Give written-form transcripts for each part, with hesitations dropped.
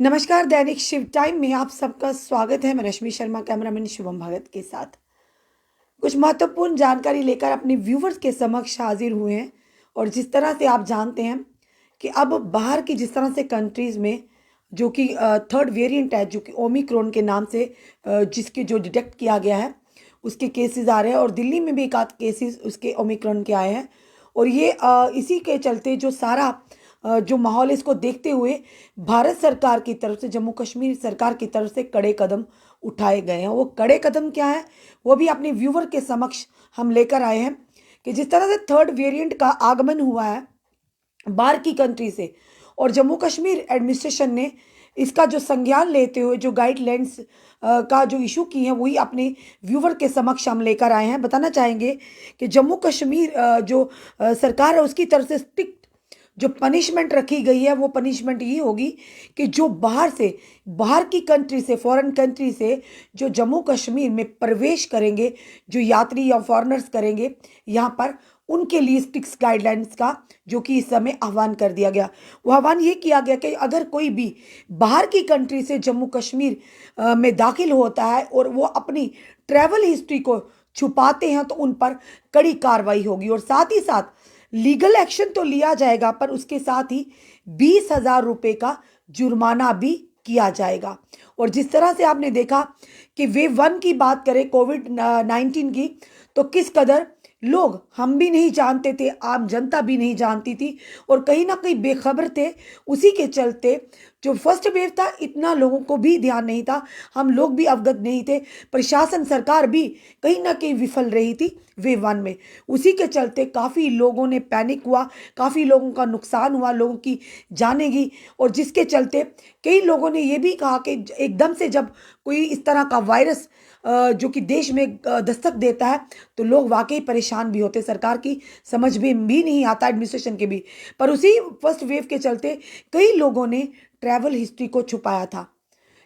नमस्कार। दैनिक शिव टाइम में आप सबका स्वागत है। मैं रश्मि शर्मा कैमरामैन शुभम भगत के साथ कुछ महत्वपूर्ण जानकारी लेकर अपने व्यूवर्स के समक्ष हाजिर हुए हैं। और जिस तरह से आप जानते हैं कि अब बाहर की जिस तरह से कंट्रीज में जो कि थर्ड वेरिएंट है, जो कि ओमिक्रॉन के नाम से जिसके जो डिटेक्ट किया गया है, उसके केसेस आ रहे हैं। और दिल्ली में भी एक आध केसेस उसके ओमिक्रॉन के आए हैं। और ये इसी के चलते जो सारा जो माहौल है, इसको देखते हुए भारत सरकार की तरफ से, जम्मू कश्मीर सरकार की तरफ से कड़े कदम उठाए गए हैं। वो कड़े कदम क्या है, वो भी अपने व्यूवर के समक्ष हम लेकर आए हैं। कि जिस तरह से थर्ड वेरिएंट का आगमन हुआ है बाहर की कंट्री से, और जम्मू कश्मीर एडमिनिस्ट्रेशन ने इसका जो संज्ञान लेते हुए जो गाइडलाइंस का जो इशू की है, वही अपने व्यूवर के समक्ष हम लेकर आए हैं। बताना चाहेंगे कि जम्मू कश्मीर जो सरकार है, उसकी तरफ से स्ट्रिक्ट जो पनिशमेंट रखी गई है, वो पनिशमेंट ये होगी कि जो बाहर की कंट्री से, फॉरेन कंट्री से जो जम्मू कश्मीर में प्रवेश करेंगे, जो यात्री या फॉरेनर्स करेंगे यहाँ पर, उनके लिए स्ट्रिक्ट गाइडलाइंस का जो कि इस समय आह्वान कर दिया गया। वो आह्वान ये किया गया कि अगर कोई भी बाहर की कंट्री से जम्मू कश्मीर में दाखिल होता है और वो अपनी ट्रैवल हिस्ट्री को छुपाते हैं, तो उन पर कड़ी कार्रवाई होगी। और साथ ही साथ लीगल एक्शन तो लिया जाएगा, पर उसके साथ ही 20,000 रुपये का जुर्माना भी किया जाएगा। और जिस तरह से आपने देखा कि वेव 1 की बात करें, कोविड-19 की, तो किस कदर लोग, हम भी नहीं जानते थे, आम जनता भी नहीं जानती थी, और कहीं ना कहीं बेखबर थे। उसी के चलते जो फर्स्ट वेव था, इतना लोगों को भी ध्यान नहीं था, हम लोग भी अवगत नहीं थे, प्रशासन सरकार भी कहीं ना कहीं विफल रही थी वेव 1 में। उसी के चलते काफ़ी लोगों ने पैनिक हुआ, काफ़ी लोगों का नुकसान हुआ, लोगों की जानें गई। और जिसके चलते कई लोगों ने ये भी कहा कि एकदम से जब कोई इस तरह का वायरस जो कि देश में दस्तक देता है, तो लोग वाकई परेशान भी होते, सरकार की समझ में भी नहीं आता, एडमिनिस्ट्रेशन के भी। पर उसी फर्स्ट वेव के चलते कई लोगों ने ट्रैवल हिस्ट्री को छुपाया था,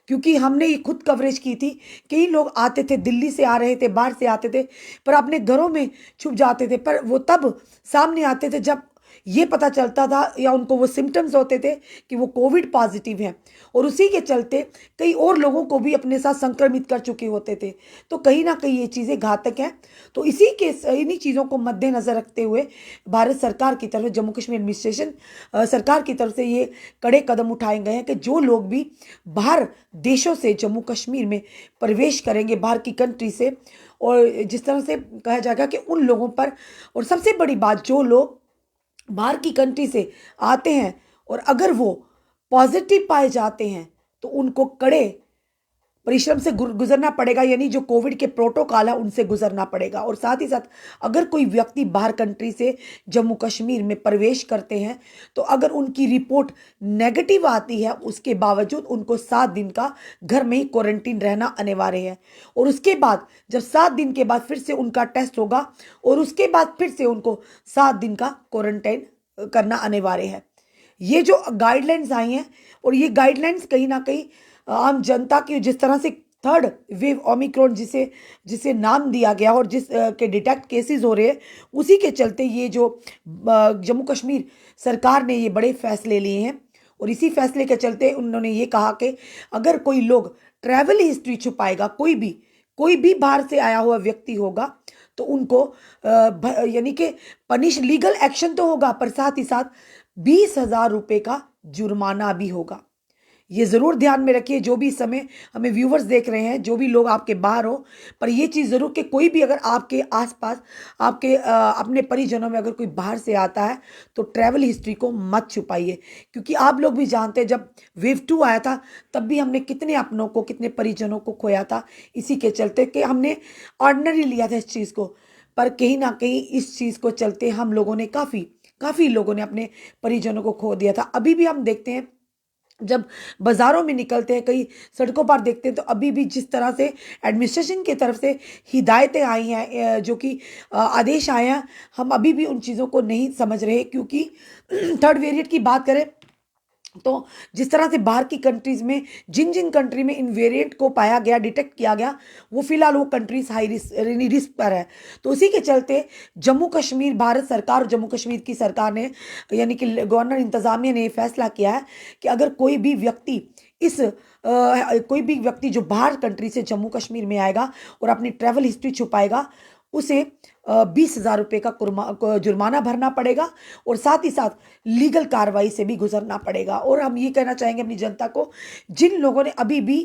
क्योंकि हमने ये खुद कवरेज की थी। कई लोग आते थे, दिल्ली से आ रहे थे, बाहर से आते थे, पर अपने घरों में छुप जाते थे। पर वो तब सामने आते थे जब ये पता चलता था, या उनको वो सिम्टम्स होते थे कि वो कोविड पॉजिटिव हैं। और उसी के चलते कई और लोगों को भी अपने साथ संक्रमित कर चुके होते थे। तो कहीं ना कहीं ये चीज़ें घातक हैं। तो इन्हीं चीज़ों को मद्देनज़र रखते हुए भारत सरकार की तरफ, जम्मू कश्मीर एडमिनिस्ट्रेशन सरकार की तरफ से ये कड़े कदम उठाए गए हैं कि जो लोग भी बाहर देशों से जम्मू कश्मीर में प्रवेश करेंगे, बाहर की कंट्री से, और जिस तरह से कहा जाएगा कि उन लोगों पर, और सबसे बड़ी बात, जो लोग बाहर की कंट्री से आते हैं और अगर वो पॉजिटिव पाए जाते हैं, तो उनको कड़े परिश्रम से गुजरना पड़ेगा, यानी जो कोविड के प्रोटोकॉल है उनसे गुजरना पड़ेगा। और साथ ही साथ अगर कोई व्यक्ति बाहर कंट्री से जम्मू कश्मीर में प्रवेश करते हैं, तो अगर उनकी रिपोर्ट नेगेटिव आती है, उसके बावजूद उनको 7 दिन का घर में ही क्वारंटीन रहना अनिवार्य है। और उसके बाद जब 7 दिन के बाद फिर से उनका टेस्ट होगा, और उसके बाद फिर से उनको 7 दिन का क्वारंटाइन करना अनिवार्य है। ये जो गाइडलाइंस आई हैं, और ये गाइडलाइंस कहीं ना कहीं आम जनता की, जिस तरह से थर्ड वेव ओमिक्रॉन जिसे जिसे नाम दिया गया, और जिस के डिटेक्ट केसेस हो रहे हैं, उसी के चलते ये जो जम्मू कश्मीर सरकार ने ये बड़े फैसले लिए हैं। और इसी फैसले के चलते उन्होंने ये कहा कि अगर कोई लोग ट्रैवल हिस्ट्री छुपाएगा, कोई भी बाहर से आया हुआ व्यक्ति होगा, तो उनको यानी कि लीगल एक्शन तो होगा, पर साथ ही साथ 20,000 रुपये का जुर्माना भी होगा। ये ज़रूर ध्यान में रखिए, जो भी इस समय हमें व्यूवर्स देख रहे हैं, जो भी लोग आपके बाहर हो, पर ये चीज़ ज़रूर कि कोई भी अगर आपके आसपास, आपके अपने परिजनों में अगर कोई बाहर से आता है, तो ट्रैवल हिस्ट्री को मत छुपाइए। क्योंकि आप लोग भी जानते हैं, जब वेव 2 आया था, तब भी हमने कितने अपनों को, कितने परिजनों को खोया था, इसी के चलते कि हमने ऑर्डिनरी लिया था इस चीज़ को। पर कहीं ना कहीं इस चीज़ को चलते हम लोगों ने काफ़ी लोगों ने अपने परिजनों को खो दिया था। अभी भी हम देखते हैं, जब बाज़ारों में निकलते हैं, कई सड़कों पर देखते हैं, तो अभी भी जिस तरह से एडमिनिस्ट्रेशन की तरफ से हिदायतें आई हैं, जो कि आदेश आए हैं, हम अभी भी उन चीज़ों को नहीं समझ रहे। क्योंकि थर्ड वेरिएंट की बात करें, तो जिस तरह से बाहर की कंट्रीज में जिन जिन कंट्री में इन वेरिएंट को पाया गया, डिटेक्ट किया गया, वो फिलहाल वो कंट्रीज हाई रिस्क पर है। तो उसी के चलते जम्मू कश्मीर, भारत सरकार और जम्मू कश्मीर की सरकार ने, यानी कि गवर्नर इंतजामिया ने ये फैसला किया है कि अगर कोई भी व्यक्ति कोई भी व्यक्ति जो बाहर कंट्री से जम्मू कश्मीर में आएगा और अपनी ट्रैवल हिस्ट्री छुपाएगा, उसे 20,000 रुपये का जुर्माना भरना पड़ेगा और साथ ही साथ लीगल कार्रवाई से भी गुजरना पड़ेगा। और हम ये कहना चाहेंगे अपनी जनता को, जिन लोगों ने अभी भी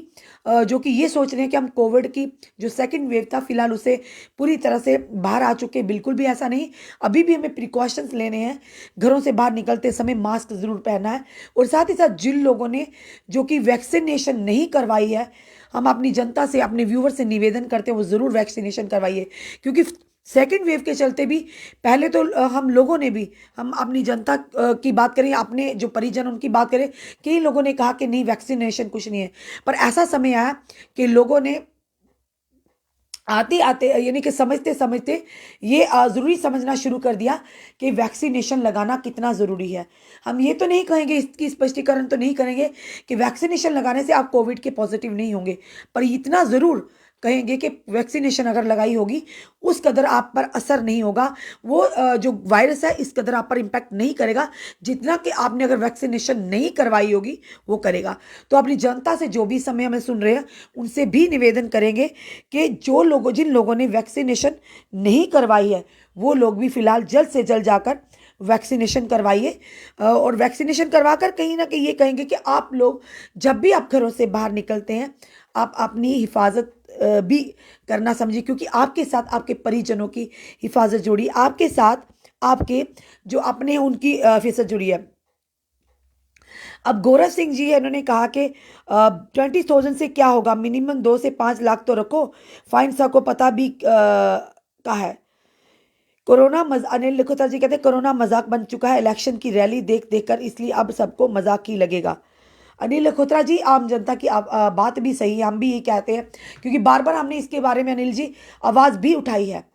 जो कि ये सोच रहे हैं कि हम कोविड की जो सेकंड वेव था फिलहाल उसे पूरी तरह से बाहर आ चुके, बिल्कुल भी ऐसा नहीं। अभी भी हमें प्रिकॉशंस लेने हैं, घरों से बाहर निकलते समय मास्क ज़रूर पहनना है। और साथ ही साथ जिन लोगों ने जो कि वैक्सीनेशन नहीं करवाई है, हम अपनी जनता से, अपने व्यूवर से निवेदन करते हैं वो ज़रूर वैक्सीनेशन करवाइए, क्योंकि सेकेंड वेव के चलते भी पहले तो हम लोगों ने भी, हम अपनी जनता की बात करें, अपने जो परिजन उनकी बात करें, कई लोगों ने कहा कि नहीं वैक्सीनेशन कुछ नहीं है। पर ऐसा समय आया कि लोगों ने आते आते, यानी कि समझते समझते ये ज़रूरी समझना शुरू कर दिया कि वैक्सीनेशन लगाना कितना ज़रूरी है। हम ये तो नहीं कहेंगे, इसकी स्पष्टीकरण तो नहीं करेंगे कि वैक्सीनेशन लगाने से आप कोविड के पॉजिटिव नहीं होंगे, पर इतना ज़रूर कहेंगे कि वैक्सीनेशन अगर लगाई होगी उस कदर आप पर असर नहीं होगा, वो जो वायरस है इस कदर आप पर इम्पैक्ट नहीं करेगा जितना कि आपने अगर वैक्सीनेशन नहीं करवाई होगी वो करेगा। तो अपनी जनता से जो भी समय हमें सुन रहे हैं उनसे भी निवेदन करेंगे कि जिन लोगों ने वैक्सीनेशन नहीं करवाई है वो लोग भी फिलहाल जल्द से जल्द जाकर वैक्सीनेशन करवाइए। और वैक्सीनेशन करवा कर कहीं ना कहीं ये कहेंगे कि आप लोग जब भी आप घरों से बाहर निकलते हैं आप अपनी हिफाजत भी करना समझिए, क्योंकि आपके साथ आपके परिजनों की हिफाजत जुड़ी, आपके साथ आपके जो अपने उनकी हिफाजत जुड़ी है। अब गौरव सिंह जी है, इन्होंने कहा कि 20,000 से क्या होगा, मिनिमम 2 से 5 लाख तो रखो, फाइन सबको पता भी का है। अनिल लिखोत्रा जी कहते हैं कोरोना मजाक बन चुका है इलेक्शन की रैली देख देख कर, इसलिए अब सबको मजाक ही लगेगा। अनिल लिखोत्रा जी, आम जनता की बात भी सही है, हम भी यही कहते हैं, क्योंकि बार बार हमने इसके बारे में अनिल जी आवाज़ भी उठाई है।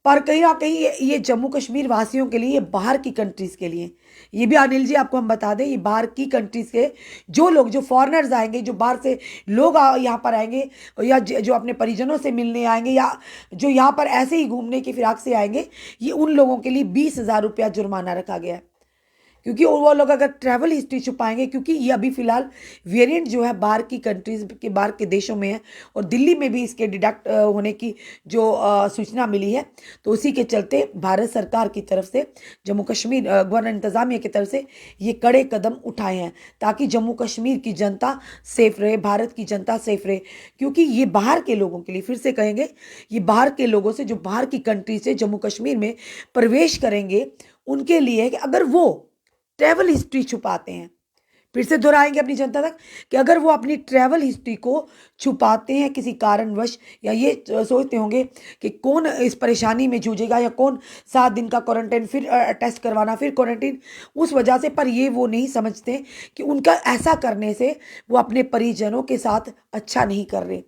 पर कहीं ना कहीं ये जम्मू कश्मीर वासियों के लिए, ये बाहर की कंट्रीज के लिए, ये भी अनिल जी आपको हम बता दें, ये बाहर की कंट्रीज के जो लोग, जो फॉरेनर्स आएंगे, जो बाहर से लोग यहाँ पर आएंगे, या जो अपने परिजनों से मिलने आएंगे, या जो यहाँ पर ऐसे ही घूमने की फिराक से आएंगे, ये उन लोगों के लिए 20,000 रुपया जुर्माना रखा गया है। क्योंकि वो लोग अगर ट्रैवल हिस्ट्री छुपाएंगे, क्योंकि ये अभी फिलहाल वेरिएंट जो है बाहर की कंट्रीज के, बाहर के देशों में है, और दिल्ली में भी इसके डिडक्ट होने की जो सूचना मिली है, तो उसी के चलते भारत सरकार की तरफ से, जम्मू कश्मीर गवर्नर इंतजामिया की तरफ से ये कड़े कदम उठाए हैं ताकि जम्मू कश्मीर की जनता सेफ रहे, भारत की जनता सेफ रहे। क्योंकि ये बाहर के लोगों के लिए, फिर से कहेंगे, ये बाहर के लोगों से, जो बाहर की कंट्री से जम्मू कश्मीर में प्रवेश करेंगे, उनके लिए है कि अगर वो ट्रैवल हिस्ट्री छुपाते हैं, फिर से दोहराएंगे अपनी जनता तक, कि अगर वो अपनी ट्रैवल हिस्ट्री को छुपाते हैं किसी कारणवश, या ये सोचते होंगे कि कौन इस परेशानी में जूझेगा, या कौन 7 दिन का क्वारंटाइन, फिर टेस्ट करवाना, फिर क्वारंटाइन, उस वजह से, पर ये वो नहीं समझते कि उनका ऐसा करने से वो अपने परिजनों के साथ अच्छा नहीं कर रहे,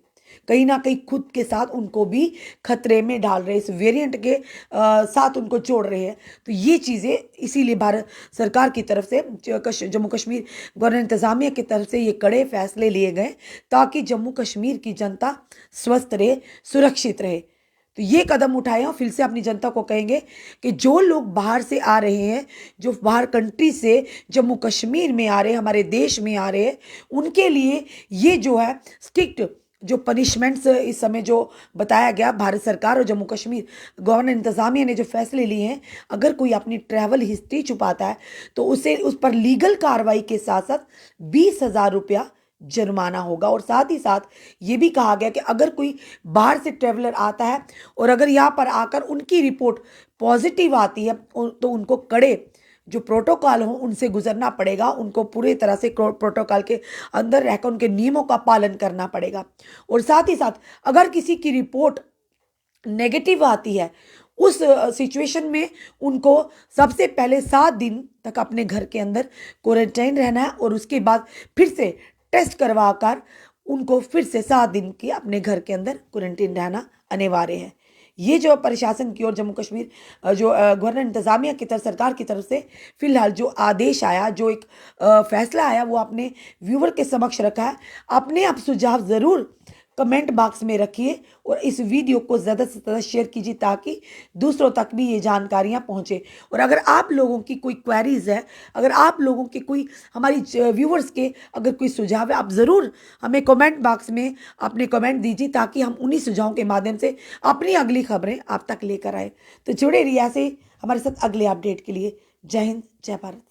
कहीं ना कहीं खुद के साथ उनको भी खतरे में डाल रहे, इस वेरिएंट के साथ उनको जोड़ रहे हैं। तो ये चीज़ें इसीलिए भारत सरकार की तरफ से, जम्मू कश्मीर गवर्नर इंतजामिया की तरफ से ये कड़े फैसले लिए गए ताकि जम्मू कश्मीर की जनता स्वस्थ रहे, सुरक्षित रहे। तो ये कदम उठाए हैं। फिर से अपनी जनता को कहेंगे कि जो लोग बाहर से आ रहे हैं, जो बाहर कंट्री से जम्मू कश्मीर में आ रहे हैं, हमारे देश में आ रहे हैं, उनके लिए ये जो है स्ट्रिक्ट जो पनिशमेंट्स इस समय जो बताया गया, भारत सरकार और जम्मू कश्मीर गवर्नर इंतजामिया ने जो फैसले लिए हैं, अगर कोई अपनी ट्रैवल हिस्ट्री छुपाता है तो उसे, उस पर लीगल कार्रवाई के साथ साथ 20,000 रुपया जुर्माना होगा। और साथ ही साथ ये भी कहा गया कि अगर कोई बाहर से ट्रैवलर आता है और अगर यहाँ पर आकर उनकी रिपोर्ट पॉजिटिव आती है तो उनको कड़े जो प्रोटोकॉल हो उनसे गुजरना पड़ेगा, उनको पूरी तरह से प्रोटोकॉल के अंदर रहकर उनके नियमों का पालन करना पड़ेगा। और साथ ही साथ अगर किसी की रिपोर्ट नेगेटिव आती है, उस सिचुएशन में उनको सबसे पहले 7 दिन तक अपने घर के अंदर क्वारंटाइन रहना है, और उसके बाद फिर से टेस्ट करवा कर उनको फिर से 7 दिन की अपने घर के अंदर क्वारंटाइन रहना अनिवार्य है। ये जो प्रशासन की और जम्मू कश्मीर जो गवर्नर इंतज़ामिया की तरफ, सरकार की तरफ से फिलहाल जो आदेश आया, जो एक फैसला आया, वो अपने व्यूवर के समक्ष रखा है। अपने आप सुझाव ज़रूर कमेंट बॉक्स में रखिए और इस वीडियो को ज़्यादा से ज़्यादा शेयर कीजिए ताकि दूसरों तक भी ये जानकारियाँ पहुँचे। और अगर आप लोगों की कोई क्वेरीज है, अगर आप लोगों के कोई, हमारी व्यूवर्स के अगर कोई सुझाव है, आप ज़रूर हमें कमेंट बॉक्स में अपने कमेंट दीजिए ताकि हम उन्हीं सुझावों के माध्यम से अपनी अगली खबरें आप तक लेकर आए। तो जुड़े रहिए ऐसे हमारे साथ अगले अपडेट के लिए। जय हिंद, जय भारत।